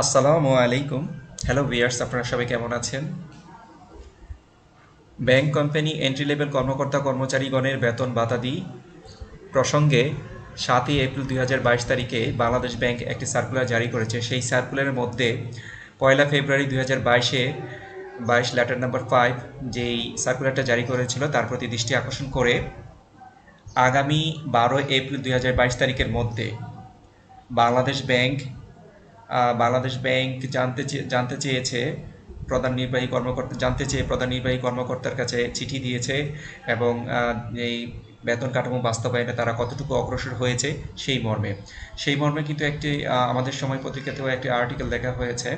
আসসালামু আলাইকুম। Hello viewers, আপনারা সবাই কেমন আছেন? ব্যাংক কোম্পানি এন্ট্রি লেভেল কর্মকর্তা কর্মচারীগণের বেতন বাতাদি প্রসঙ্গে ৭ই এপ্রিল ২০২২ তারিখে বাংলাদেশ ব্যাংক একটি সার্কুলার জারি করেছে। সেই সার্কুলারের মধ্যে ১লা ফেব্রুয়ারি ২০২২-এ ২২ লেটার নাম্বার ৫ যেই সার্কুলারটা জারি করেছিল তার প্রতি দৃষ্টি আকর্ষণ করে আগামী ১২ এপ্রিল ২০২২ তারিখের মধ্যে বাংলাদেশ ব্যাংক জানতে চেয়েছে প্রধান নির্বাহী কর্মকর্তার কাছে চিঠি দিয়েছে এবং এই বেতন কাঠামো বাস্তবায়নে তারা কতটুকু অগ্রসর হয়েছে সেই মর্মে কিন্তু একটি আমাদের সময় পত্রিকাতেও একটি আর্টিকেল দেখা হয়েছে।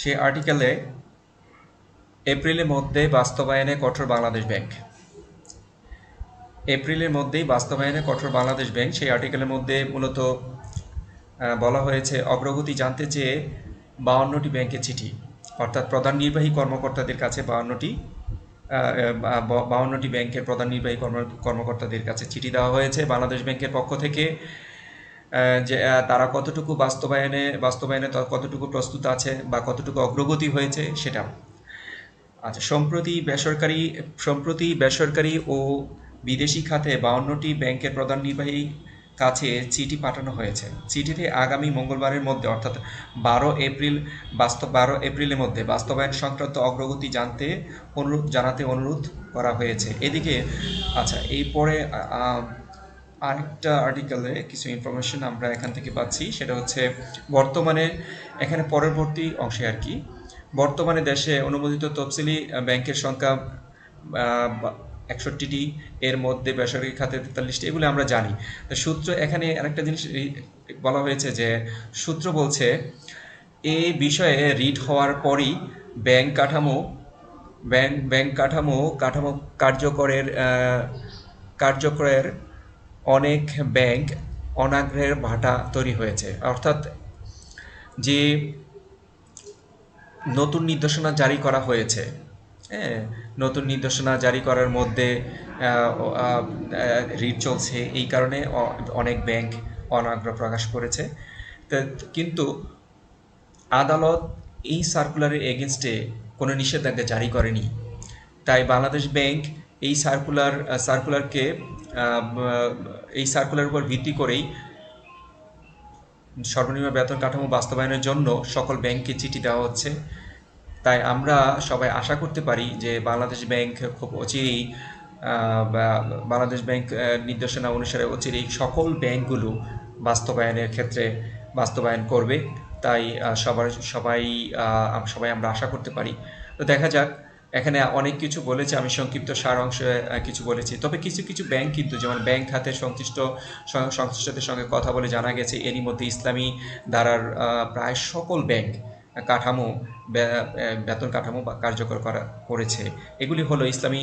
সেই আর্টিকেলে এপ্রিলের মধ্যে বাস্তবায়নে কঠোর বাংলাদেশ ব্যাংক সেই আর্টিকেলের মধ্যে মূলত বলা হয়েছে অগ্রগতি জানতে চেয়ে ৫২টি ব্যাংকের চিঠি, অর্থাৎ প্রধান নির্বাহী কর্মকর্তাদের কাছে ৫২টি ব্যাংকের প্রধান নির্বাহী কর্মকর্তাদের কাছে চিঠি দেওয়া হয়েছে বাংলাদেশ ব্যাংকের পক্ষ থেকে, যে তারা কতটুকু বাস্তবায়নে কতটুকু প্রস্তুত আছে বা কতটুকু অগ্রগতি হয়েছে সেটা। আচ্ছা, সম্প্রতি বেসরকারি ও বিদেশি খাতে ৫২টি ব্যাংকের প্রধান নির্বাহী কাছে চিঠি পাঠানো হয়েছে। চিঠিতে আগামী মঙ্গলবারের মধ্যে অর্থাৎ ১২ এপ্রিলের মধ্যে বাস্তবায়ন সংক্রান্ত অগ্রগতি জানাতে অনুরোধ করা হয়েছে। এদিকে আচ্ছা, এই পরে আরেকটা আর্টিকেলে কিছু ইনফরমেশন আমরা এখান থেকে পাচ্ছি, সেটা হচ্ছে বর্তমানে এখানে পরবর্তী অংশে আর কি, বর্তমানে দেশে অনুমোদিত তফসিলি ব্যাংকের সংখ্যা ৬১টি, এর মধ্যে বেসরকারি খাতে ৪৩টি, এগুলো আমরা জানি। তো সূত্র এখানে আরেকটা জিনিস বলা হয়েছে যে সূত্র বলছে এই বিষয়ে রিট হওয়ার পরই ব্যাংক কাঠামো ব্যাংক কাঠামো কাঠামো কার্যকরের কার্যকরের অনেক ব্যাংক অনাগ্রহের ভাটা তৈরি হয়েছে। অর্থাৎ যে নতুন নির্দেশনা জারি করা হয়েছে, হ্যাঁ, নতুন নির্দেশনা জারি করার মধ্যে রিট চলছে, এই কারণে অনেক ব্যাংক অনাগ্রহ প্রকাশ করেছে। কিন্তু আদালত এই সার্কুলারের এগেনস্টে কোনো নিষেধাজ্ঞা জারি করেনি। তাই বাংলাদেশ ব্যাংক এই সার্কুলার উপর ভিত্তি করেই সর্বনিম্ন বেতন কাঠামো বাস্তবায়নের জন্য সকল ব্যাংককে চিঠি দেওয়া হচ্ছে। তাই আমরা সবাই আশা করতে পারি যে বাংলাদেশ ব্যাংক খুব অচিরেই বাংলাদেশ ব্যাংক নির্দেশনা অনুসারে অচিরেই সকল ব্যাংকগুলো বাস্তবায়ন করবে। তাই সবাই আমরা আশা করতে পারি। তো দেখা যাক, এখানে অনেক কিছু বলেছে, আমি সংক্ষিপ্ত সার অংশে কিছু বলেছি। তবে কিছু কিছু ব্যাংক কিন্তু, যেমন ব্যাংক খাতের সংশ্লিষ্টদের সঙ্গে কথা বলে জানা গেছে এরই মধ্যে ইসলামী ধারার প্রায় সকল ব্যাংক বেতন কাঠামো কার্যকর করেছে। এগুলি হলো ইসলামী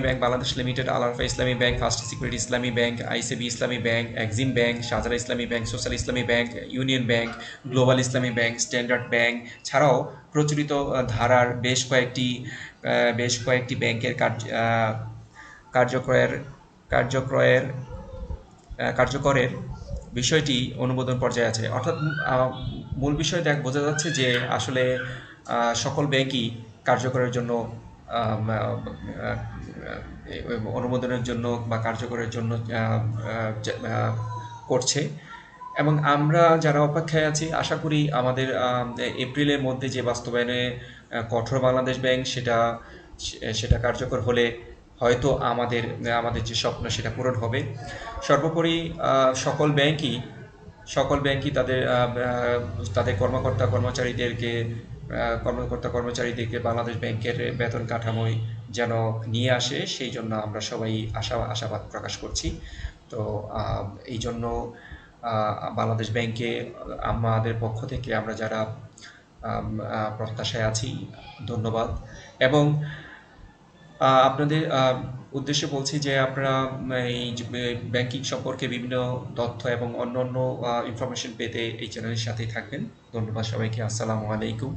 ব্যাংক বাংলাদেশ লিমিটেড, আল আরফা ইসলামী ব্যাংক, ফার্স্ট সিকিউরিটি ইসলামী ব্যাংক, আইসিবি ইসলামী ব্যাংক, এক্সিম ব্যাংক, শাহজালাল ইসলামী ব্যাংক, সোশ্যাল ইসলামী ব্যাংক, ইউনিয়ন ব্যাংক, গ্লোবাল ইসলামী ব্যাংক, স্ট্যান্ডার্ড ব্যাংক ছাড়াও প্রচলিত ধারার বেশ কয়েকটি ব্যাংকের কার্যকরের বিষয়টি অনুমোদন পর্যায়ে আছে। অর্থাৎ মূল বিষয় বোঝা যাচ্ছে যে আসলে সকল ব্যাংকই কার্যকরের জন্য অনুমোদনের জন্য বা কার্যকরের জন্য করছে। এবং আমরা যারা অপেক্ষায় আছি আশা করি আমাদের এপ্রিলের মধ্যে যে বাস্তবায়নে কঠোর বাংলাদেশ ব্যাংক সেটা কার্যকর হলে হয়তো আমাদের যে স্বপ্ন সেটা পূরণ হবে। সর্বোপরি সকল ব্যাংকই তাদের কর্মকর্তা কর্মচারীদেরকে বাংলাদেশ ব্যাংকের বেতন কাঠামোয় যেন নিয়ে আসে, সেই জন্য আমরা সবাই আশাবাদ প্রকাশ করছি। তো এই জন্য বাংলাদেশ ব্যাংকে আমাদের পক্ষ থেকে আমরা যারা প্রত্যাশায় আছি, ধন্যবাদ। এবং আপনাদের উদ্দেশ্যে বলছি যে আপনারা এই ব্যাংকিং সম্পর্কে বিভিন্ন তথ্য এবং অন্য ইনফরমেশন পেতে এই চ্যানেলের সাথেই থাকবেন। ধন্যবাদ সবাইকে। আসসালামু আলাইকুম।